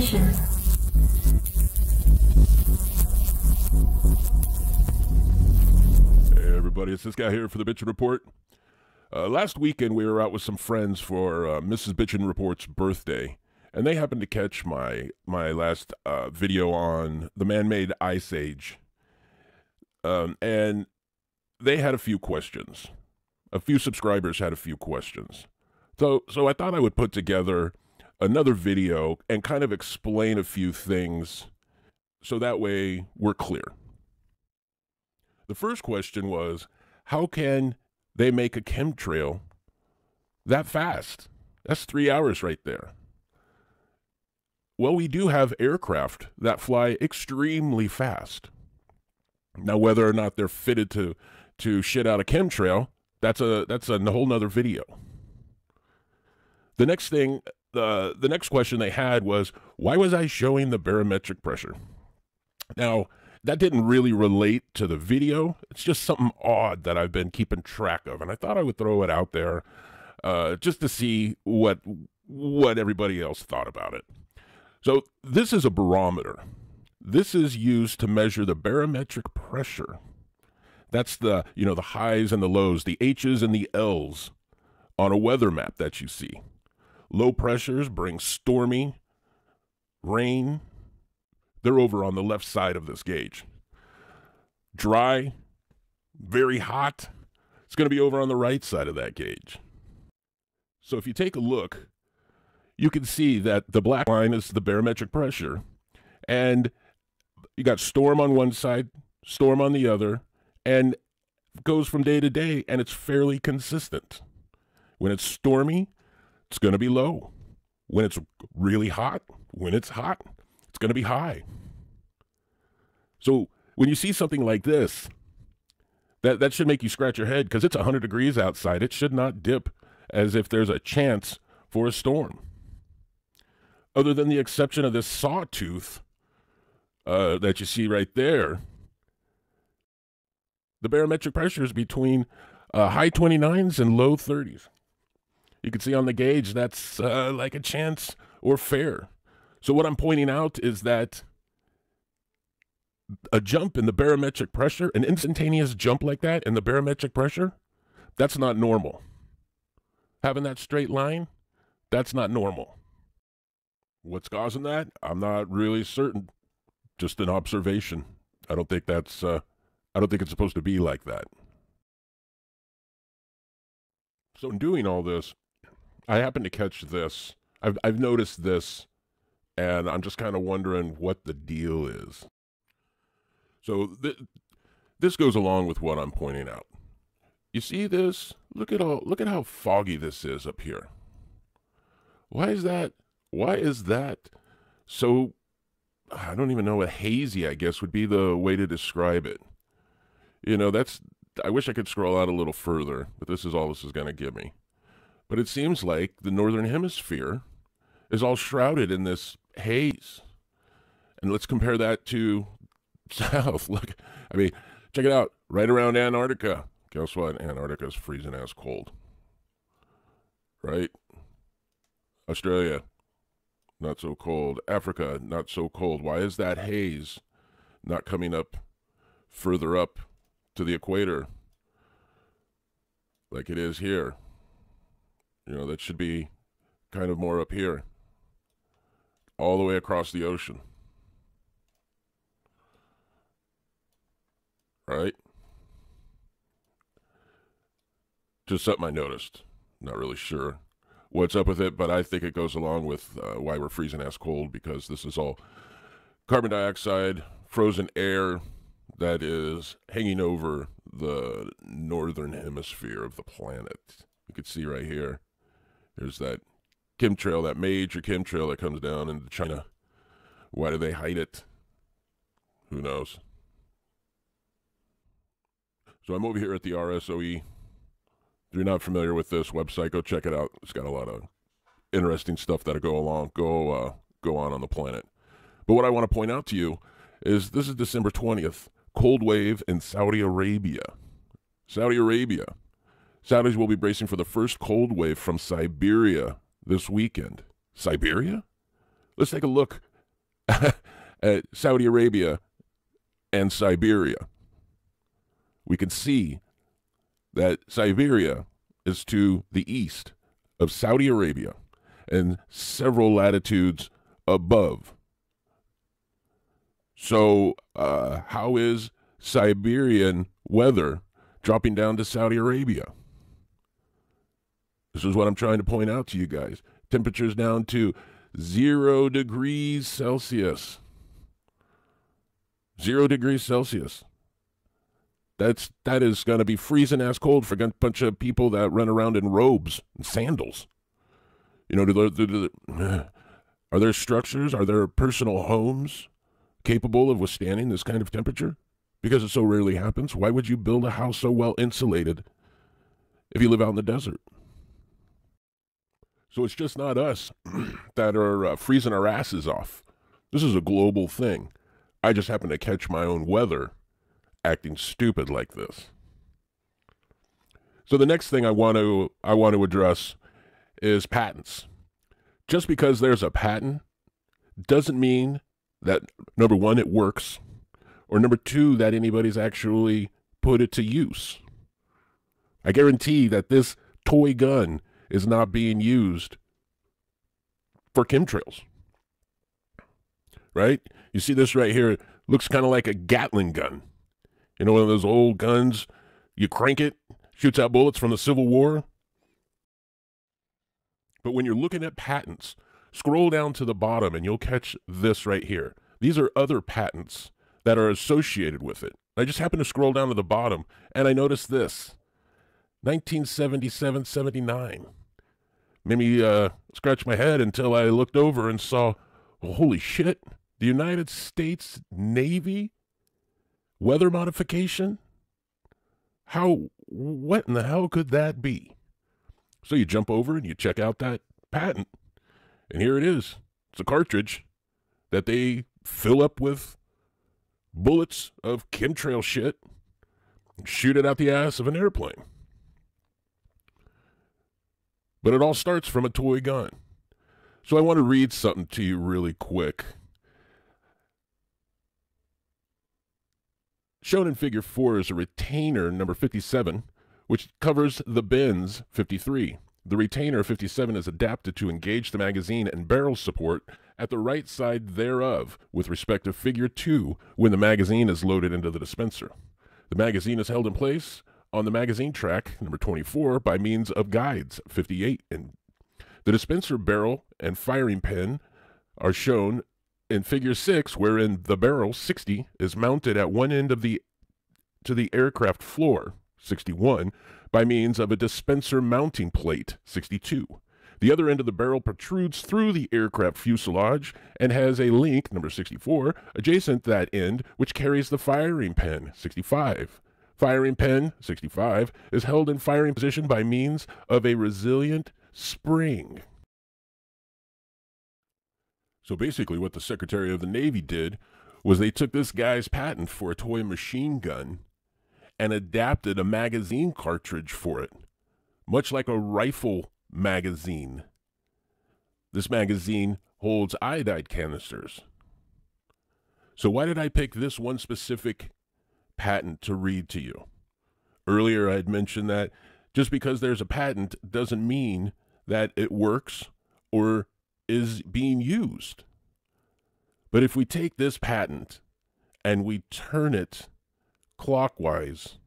transmission. Hey everybody, it's this guy here for the Bitchin' Report. Last weekend we were out with some friends for Mrs. Bitchin' Report's birthday, and they happened to catch my last video on the man-made ice age. And they had a few questions. A few subscribers had a few questions. So I thought I would put together another video and kind of explain a few things so that way we're clear. The first question was, how can they make a chemtrail that fast? That's 3 hours right there. Well, we do have aircraft that fly extremely fast. Now, whether or not they're fitted to shit out a chemtrail, that's a whole nother video. The next thing, the next question they had was, why was I showing the barometric pressure? Now, that didn't really relate to the video. It's just something odd that I've been keeping track of, and I thought I would throw it out there just to see what everybody else thought about it. So this is a barometer. This is used to measure the barometric pressure. That's the highs and the lows, the H's and the L's on a weather map that you see. Low pressures bring stormy, rain. They're over on the left side of this gauge. Dry, very hot, it's going to be over on the right side of that gauge. So if you take a look, you can see that the black line is the barometric pressure. And you got storm on one side, storm on the other, and it goes from day to day, and it's fairly consistent. When it's stormy, it's going to be low. When it's really hot, it's going to be high. So when you see something like this, that should make you scratch your head, because it's 100 degrees outside. It should not dip as if there's a chance for a storm. Other than the exception of this sawtooth that you see right there, the barometric pressure is between high 29s and low 30s. You can see on the gauge that's like a chance or fair. So what I'm pointing out is that a jump in the barometric pressure, an instantaneous jump like that in the barometric pressure, that's not normal. Having that straight line, that's not normal. What's causing that? I'm not really certain. Just an observation. I don't think it's supposed to be like that. So in doing all this, I happen to catch this. I've noticed this, and I'm just kind of wondering what the deal is. So this goes along with what I'm pointing out. You see this? Look at how foggy this is up here. Why is that? Why is that so? I don't even know, what hazy, I guess, would be the way to describe it. I wish I could scroll out a little further, but this is all this is going to give me. But it seems like the northern hemisphere is all shrouded in this haze. And let's compare that to south. Look, check it out. Right around Antarctica. Guess what? Antarctica's freezing ass cold. Right? Australia, not so cold. Africa, not so cold. Why is that haze not coming up further up to the equator like it is here? That should be kind of more up here, all the way across the ocean. Right? Just something I noticed. Not really sure what's up with it, but I think it goes along with why we're freezing ass cold, because this is all carbon dioxide, frozen air that is hanging over the northern hemisphere of the planet. You can see right here, there's that chemtrail, that major chemtrail that comes down into China. Why do they hide it? Who knows? So I'm over here at the RSOE. If you're not familiar with this website, go check it out. It's got a lot of interesting stuff that'll go on the planet. But what I want to point out to you is this is December 20th, cold wave in Saudi Arabia. Saudi Arabia. Saudis will be bracing for the first cold wave from Siberia this weekend. Siberia? Let's take a look at Saudi Arabia and Siberia. We can see that Siberia is to the east of Saudi Arabia and several latitudes above. So how is Siberian weather dropping down to Saudi Arabia? This is what I'm trying to point out to you guys. Temperatures down to 0 degrees Celsius. 0 degrees Celsius. That is going to be freezing ass cold for a bunch of people that run around in robes and sandals. You know, are there structures? Are there personal homes capable of withstanding this kind of temperature? Because it so rarely happens. Why would you build a house so well insulated if you live out in the desert? So it's just not us that are freezing our asses off. This is a global thing. I just happen to catch my own weather acting stupid like this. So the next thing I want to address is patents. Just because there's a patent doesn't mean that, number one, it works, or number two, that anybody's actually put it to use. I guarantee that this toy gun is not being used for chemtrails. Right? You see this right here. It looks kind of like a Gatling gun. You know, one of those old guns, you crank it, shoots out bullets from the Civil War. But when you're looking at patents, scroll down to the bottom and you'll catch this right here. These are other patents that are associated with it. I just happened to scroll down to the bottom and I noticed this. 1977-79. Made me scratch my head until I looked over and saw, oh, holy shit, the United States Navy weather modification? What in the hell could that be? So you jump over and you check out that patent, and here it is. It's a cartridge that they fill up with bullets of chemtrail shit and shoot it out the ass of an airplane. But it all starts from a toy gun. So I want to read something to you really quick. Shown in figure 4 is a retainer number 57, which covers the bends 53. The retainer 57 is adapted to engage the magazine and barrel support at the right side thereof with respect to figure 2 when the magazine is loaded into the dispenser. The magazine is held in place on the magazine track number 24 by means of guides 58. And the dispenser barrel and firing pin are shown in figure 6, wherein the barrel 60 is mounted at one end of the aircraft floor 61 by means of a dispenser mounting plate 62. The other end of the barrel protrudes through the aircraft fuselage and has a link number 64 adjacent that end, which carries the firing pin 65. Firing pin 65 is held in firing position by means of a resilient spring. So basically what the Secretary of the Navy did was they took this guy's patent for a toy machine gun and adapted a magazine cartridge for it, much like a rifle magazine. This magazine holds iodide canisters. So why did I pick this one specific patent to read to you? Earlier I had mentioned that just because there's a patent doesn't mean that it works or is being used. But if we take this patent and we turn it clockwise,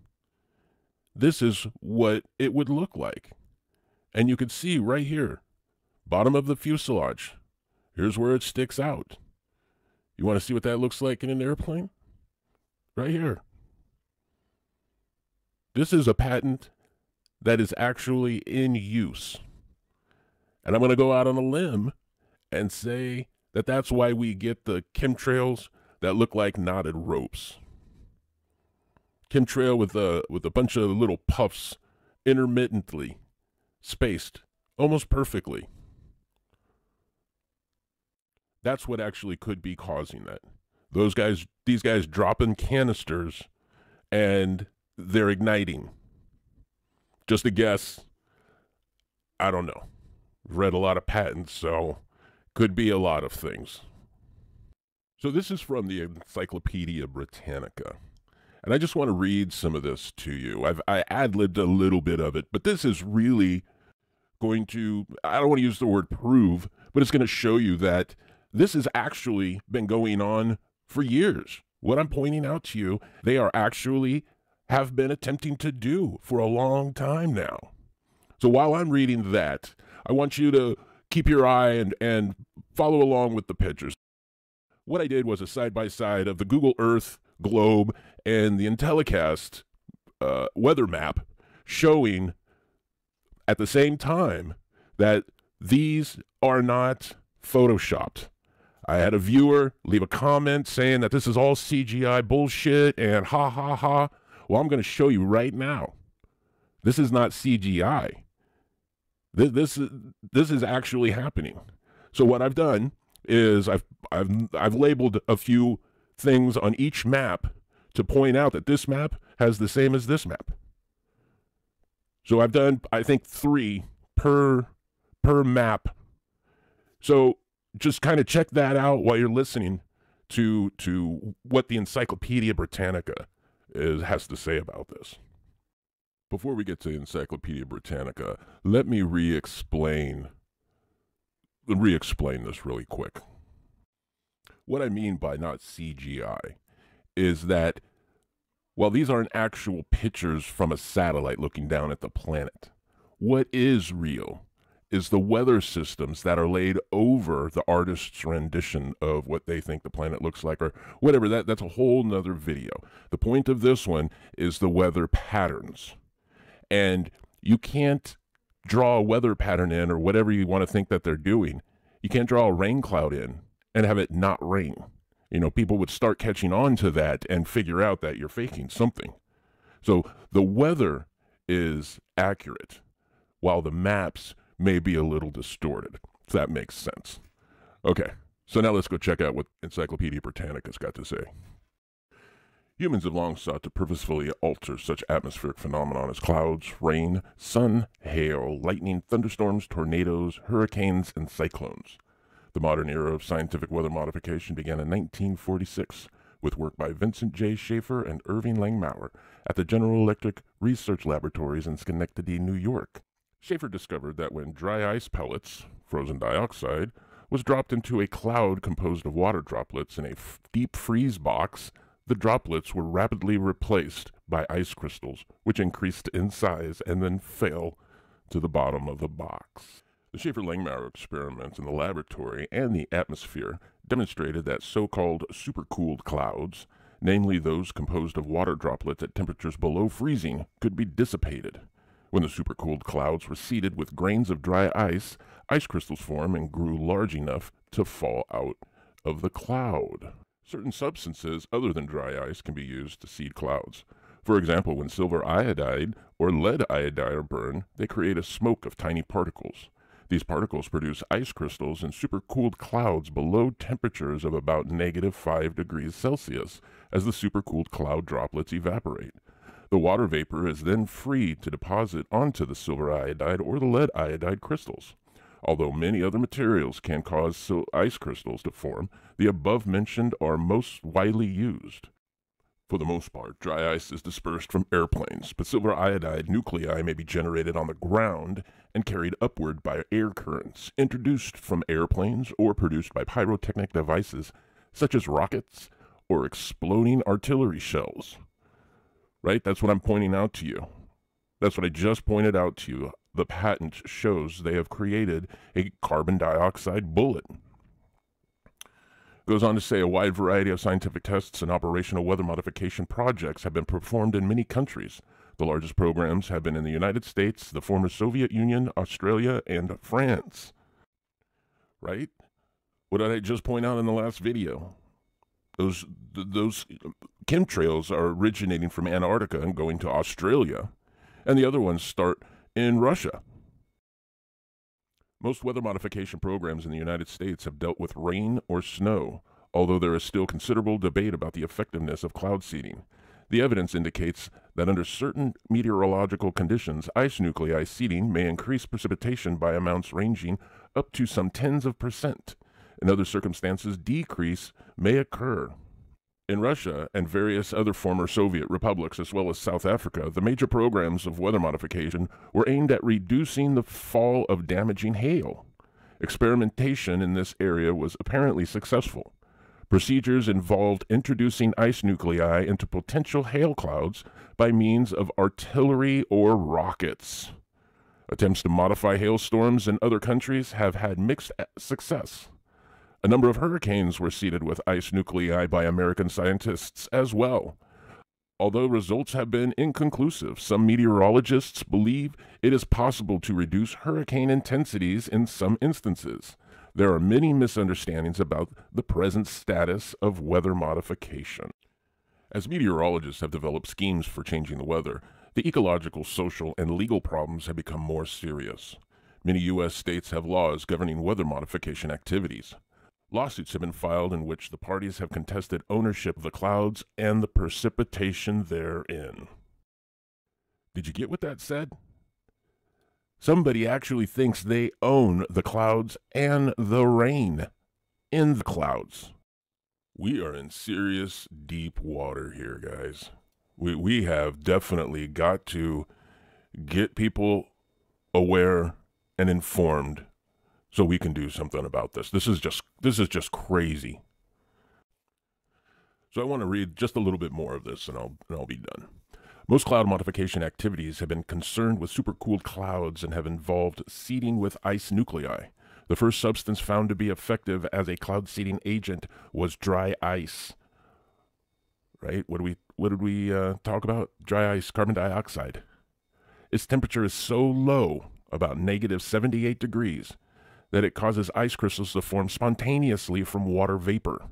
this is what it would look like. And you can see right here, bottom of the fuselage, here's where it sticks out. You want to see what that looks like in an airplane? Right here. This is a patent that is actually in use. And I'm going to go out on a limb and say that that's why we get the chemtrails that look like knotted ropes. Chemtrail with a bunch of little puffs intermittently spaced almost perfectly. That's what actually could be causing that. These guys dropping canisters and they're igniting. Just a guess. I don't know. Read a lot of patents, so could be a lot of things. So this is from the Encyclopedia Britannica. And I just want to read some of this to you. I ad-libbed a little bit of it, but this is really going to, I don't want to use the word prove, but it's going to show you that this has actually been going on for years. What I'm pointing out to you, they are actually have been attempting to do for a long time now. So while I'm reading that, I want you to keep your eye and follow along with the pictures. What I did was a side-by-side of the Google Earth globe and the Intellicast weather map, showing at the same time that these are not photoshopped. I had a viewer leave a comment saying that this is all CGI bullshit and ha ha ha. Well, I'm going to show you right now. This is not CGI. This is actually happening. So what I've done is I've labeled a few things on each map to point out that this map has the same as this map. So I've done, I think, 3 per map. So just kind of check that out while you're listening to what the Encyclopedia Britannica has to say about this. Before we get to the Encyclopedia Britannica, let me re-explain this really quick. What I mean by not CGI is that while these aren't actual pictures from a satellite looking down at the planet, what is real is the weather systems that are laid over the artist's rendition of what they think the planet looks like, or whatever. That's a whole nother video. The point of this one is the weather patterns. And you can't draw a weather pattern in, or whatever you want to think that they're doing. You can't draw a rain cloud in and have it not rain. You know, people would start catching on to that and figure out that you're faking something. So the weather is accurate, while the maps may be a little distorted, if that makes sense. Okay, so now let's go check out what Encyclopedia Britannica's got to say. Humans have long sought to purposefully alter such atmospheric phenomena as clouds, rain, sun, hail, lightning, thunderstorms, tornadoes, hurricanes, and cyclones. The modern era of scientific weather modification began in 1946 with work by Vincent J. Schaefer and Irving Langmuir at the General Electric Research Laboratories in Schenectady, New York. Schaefer discovered that when dry ice pellets, frozen dioxide, was dropped into a cloud composed of water droplets in a deep freeze box, the droplets were rapidly replaced by ice crystals, which increased in size and then fell to the bottom of the box. The Schaefer-Langmuir experiments in the laboratory and the atmosphere demonstrated that so-called supercooled clouds, namely those composed of water droplets at temperatures below freezing, could be dissipated. When the supercooled clouds were seeded with grains of dry ice, ice crystals formed and grew large enough to fall out of the cloud. Certain substances other than dry ice can be used to seed clouds. For example, when silver iodide or lead iodide are burned, they create a smoke of tiny particles. These particles produce ice crystals in supercooled clouds below temperatures of about -5 degrees Celsius as the supercooled cloud droplets evaporate. The water vapor is then free to deposit onto the silver iodide or the lead iodide crystals. Although many other materials can cause ice crystals to form, the above-mentioned are most widely used. For the most part, dry ice is dispersed from airplanes, but silver iodide nuclei may be generated on the ground and carried upward by air currents, introduced from airplanes or produced by pyrotechnic devices such as rockets or exploding artillery shells. Right? That's what I'm pointing out to you. That's what I just pointed out to you. The patent shows they have created a carbon dioxide bullet. Goes on to say a wide variety of scientific tests and operational weather modification projects have been performed in many countries. The largest programs have been in the United States, the former Soviet Union, Australia, and France. Right? What did I just point out in the last video? Those chemtrails are originating from Antarctica and going to Australia, and the other ones start in Russia. Most weather modification programs in the United States have dealt with rain or snow, although there is still considerable debate about the effectiveness of cloud seeding. The evidence indicates that under certain meteorological conditions, ice nuclei seeding may increase precipitation by amounts ranging up to some tens of %. In other circumstances, decrease may occur. In Russia and various other former Soviet republics, as well as South Africa, the major programs of weather modification were aimed at reducing the fall of damaging hail. Experimentation in this area was apparently successful. Procedures involved introducing ice nuclei into potential hail clouds by means of artillery or rockets. Attempts to modify hailstorms in other countries have had mixed success. A number of hurricanes were seeded with ice nuclei by American scientists as well. Although results have been inconclusive, some meteorologists believe it is possible to reduce hurricane intensities in some instances. There are many misunderstandings about the present status of weather modification. As meteorologists have developed schemes for changing the weather, the ecological, social, and legal problems have become more serious. Many U.S. states have laws governing weather modification activities. Lawsuits have been filed in which the parties have contested ownership of the clouds and the precipitation therein. Did you get what that said? Somebody actually thinks they own the clouds and the rain in the clouds. We are in serious deep water here, guys. We have definitely got to get people aware and informed so we can do something about this. This is just crazy. So I want to read just a little bit more of this and I'll be done. Most cloud modification activities have been concerned with supercooled clouds and have involved seeding with ice nuclei. The first substance found to be effective as a cloud seeding agent was dry ice. Right? What did we talk about? Dry ice, carbon dioxide. Its temperature is so low, about negative 78 degrees, that it causes ice crystals to form spontaneously from water vapor.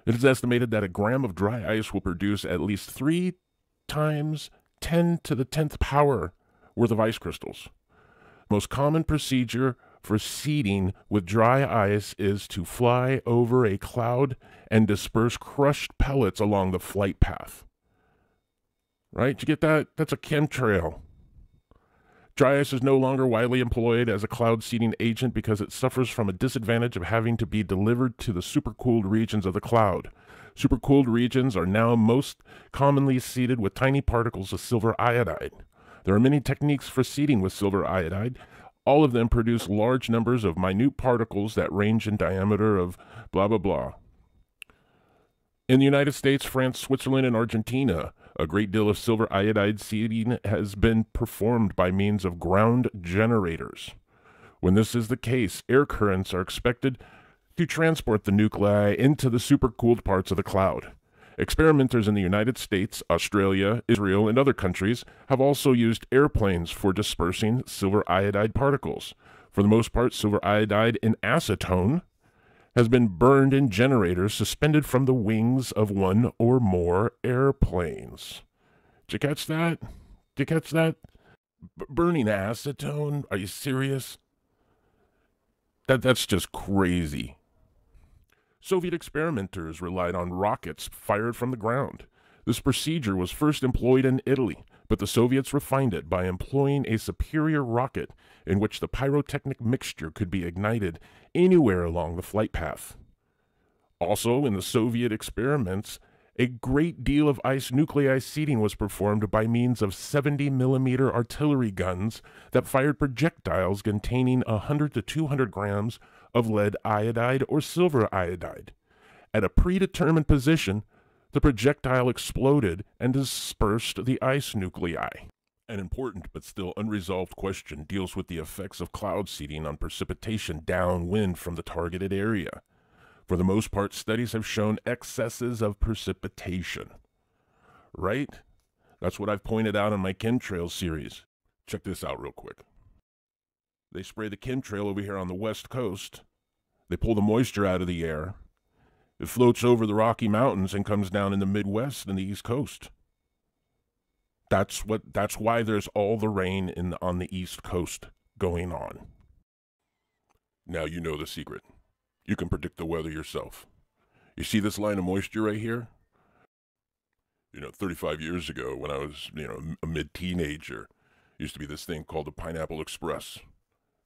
It is estimated that a gram of dry ice will produce at least 3 times 10 to the 10th power worth of ice crystals. Most common procedure for seeding with dry ice is to fly over a cloud and disperse crushed pellets along the flight path. Right? Did you get that? That's a chemtrail. Dry ice is no longer widely employed as a cloud seeding agent because it suffers from a disadvantage of having to be delivered to the supercooled regions of the cloud. Supercooled regions are now most commonly seeded with tiny particles of silver iodide. There are many techniques for seeding with silver iodide. All of them produce large numbers of minute particles that range in diameter of blah, blah, blah. In the United States, France, Switzerland, and Argentina, a great deal of silver iodide seeding has been performed by means of ground generators. When this is the case, air currents are expected to transport the nuclei into the supercooled parts of the cloud. Experimenters in the United States, Australia, Israel, and other countries have also used airplanes for dispersing silver iodide particles. For the most part, silver iodide in acetone has been burned in generators suspended from the wings of one or more airplanes. Did you catch that? Did you catch that? Burning acetone? Are you serious? That's just crazy. Soviet experimenters relied on rockets fired from the ground. This procedure was first employed in Italy, but the Soviets refined it by employing a superior rocket in which the pyrotechnic mixture could be ignited anywhere along the flight path. Also, in the Soviet experiments, a great deal of ice nuclei seeding was performed by means of 70mm artillery guns that fired projectiles containing 100 to 200 grams of lead iodide or silver iodide. At a predetermined position, the projectile exploded and dispersed the ice nuclei. An important but still unresolved question deals with the effects of cloud seeding on precipitation downwind from the targeted area. For the most part, studies have shown excesses of precipitation. Right? That's what I've pointed out in my Chemtrails series. Check this out real quick. They spray the chemtrail over here on the west coast. They pull the moisture out of the air. It floats over the Rocky Mountains and comes down in the Midwest and the East Coast. That's why there's all the rain on the East Coast going on. Now you know the secret. You can predict the weather yourself. You see this line of moisture right here? 35 years ago when I was, a mid-teenager, used to be this thing called the Pineapple Express.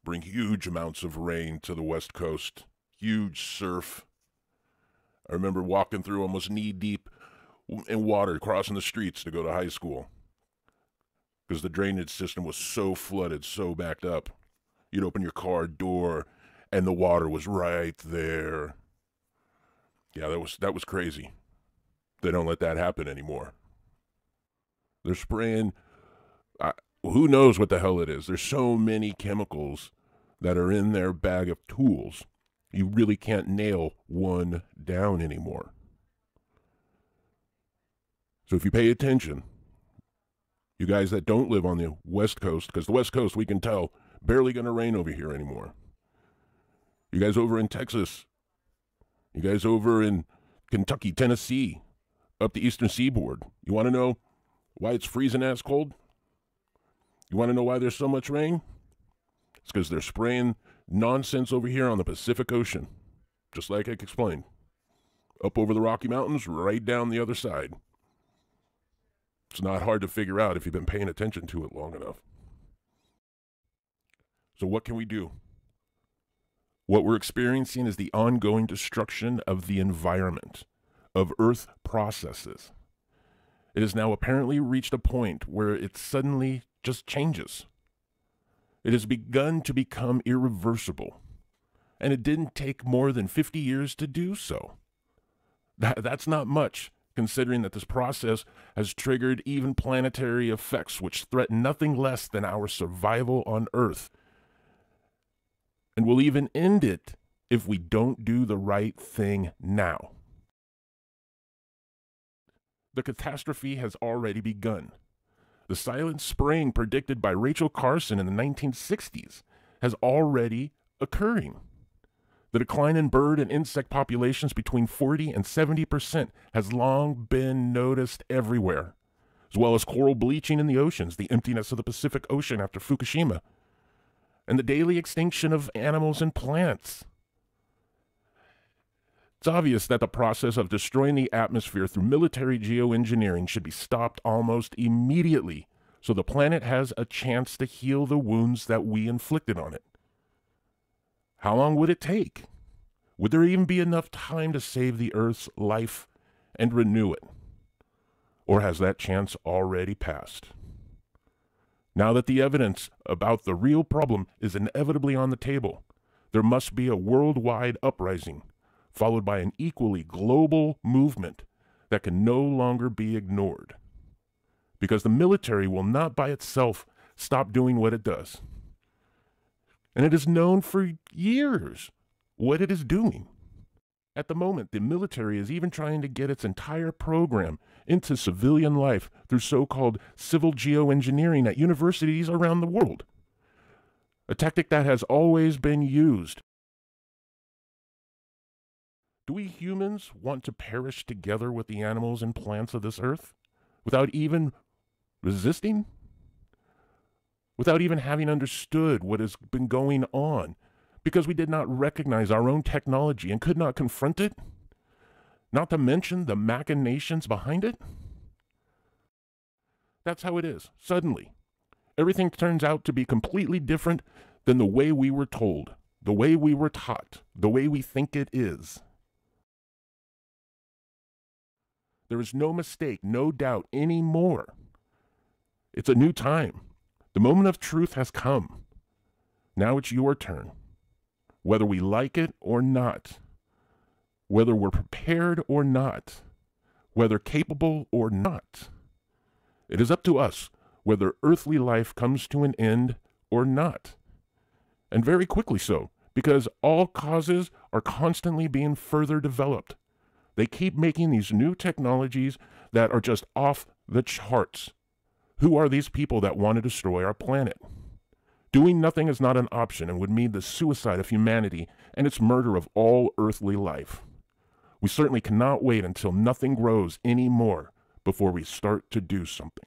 Bring huge amounts of rain to the West Coast. huge surf. I remember walking through almost knee-deep in water, crossing the streets to go to high school, because the drainage system was so flooded, so backed up. You'd open your car door, and the water was right there. Yeah, that was crazy. They don't let that happen anymore. They're spraying, who knows what the hell it is. There's so many chemicals that are in their bag of tools. You really can't nail one down anymore. So if you pay attention, you guys that don't live on the West Coast, because the West Coast, we can tell, barely going to rain over here anymore. You guys over in Texas, you guys over in Kentucky, Tennessee, up the eastern seaboard, you want to know why it's freezing ass cold? You want to know why there's so much rain? It's because they're spraying nonsense over here on the Pacific Ocean, just like I explained. Up over the Rocky Mountains, right down the other side. It's not hard to figure out if you've been paying attention to it long enough. So what can we do? What we're experiencing is the ongoing destruction of the environment, of Earth processes. It has now apparently reached a point where it suddenly just changes. It has begun to become irreversible, and it didn't take more than 50 years to do so. That's not much, considering that this process has triggered even planetary effects which threaten nothing less than our survival on Earth, and will even end it if we don't do the right thing now. The catastrophe has already begun. The silent spring predicted by Rachel Carson in the 1960s has already occurring. The decline in bird and insect populations between 40 and 70% has long been noticed everywhere, as well as coral bleaching in the oceans, the emptiness of the Pacific Ocean after Fukushima, and the daily extinction of animals and plants. It's obvious that the process of destroying the atmosphere through military geoengineering should be stopped almost immediately, so the planet has a chance to heal the wounds that we inflicted on it. How long would it take? Would there even be enough time to save the Earth's life and renew it? Or has that chance already passed? Now that the evidence about the real problem is inevitably on the table, there must be a worldwide uprising, followed by an equally global movement that can no longer be ignored. Because the military will not by itself stop doing what it does. And it is known for years what it is doing. At the moment, the military is even trying to get its entire program into civilian life through so-called civil geoengineering at universities around the world. A tactic that has always been used. Do we humans want to perish together with the animals and plants of this earth without even resisting? Without even having understood what has been going on because we did not recognize our own technology and could not confront it? Not to mention the machinations behind it? That's how it is. Suddenly, everything turns out to be completely different than the way we were told, the way we were taught, the way we think it is. There is no mistake, no doubt anymore. It's a new time. The moment of truth has come. Now it's your turn. Whether we like it or not, whether we're prepared or not, whether capable or not, it is up to us whether earthly life comes to an end or not. And very quickly so, because all causes are constantly being further developed. They keep making these new technologies that are just off the charts. Who are these people that want to destroy our planet? Doing nothing is not an option and would mean the suicide of humanity and its murder of all earthly life. We certainly cannot wait until nothing grows anymore before we start to do something.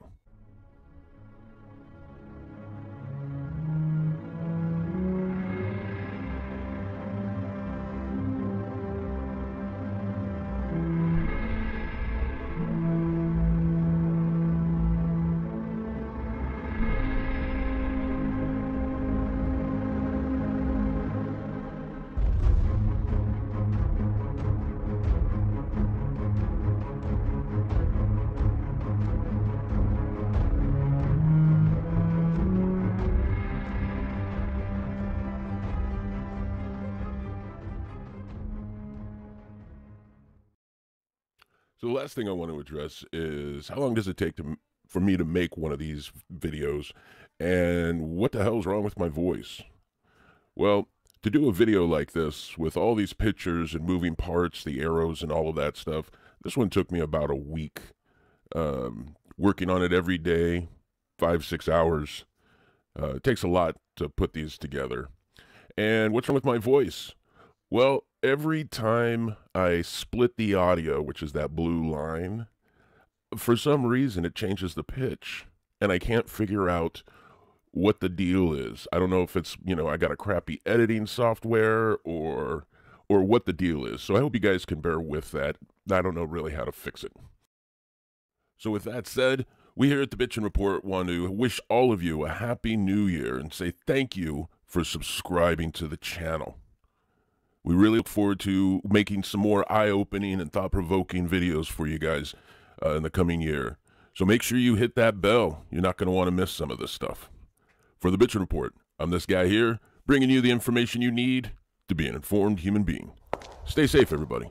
So the last thing I want to address is how long does it take for me to make one of these videos, and what the hell's wrong with my voice? Well, to do a video like this with all these pictures and moving parts, the arrows and all of that stuff, this one took me about a week. Working on it every day, 5-6 hours. It takes a lot to put these together. And what's wrong with my voice? Well, every time I split the audio, which is that blue line, for some reason it changes the pitch, and I can't figure out what the deal is. I don't know if it's, I got a crappy editing software or what the deal is. So I hope you guys can bear with that. I don't know really how to fix it. So with that said, we here at the Bitchin' Report want to wish all of you a happy new year and say thank you for subscribing to the channel. We really look forward to making some more eye-opening and thought-provoking videos for you guys in the coming year. So make sure you hit that bell. You're not going to want to miss some of this stuff. For the Bitchin' Report, I'm this guy here, bringing you the information you need to be an informed human being. Stay safe, everybody.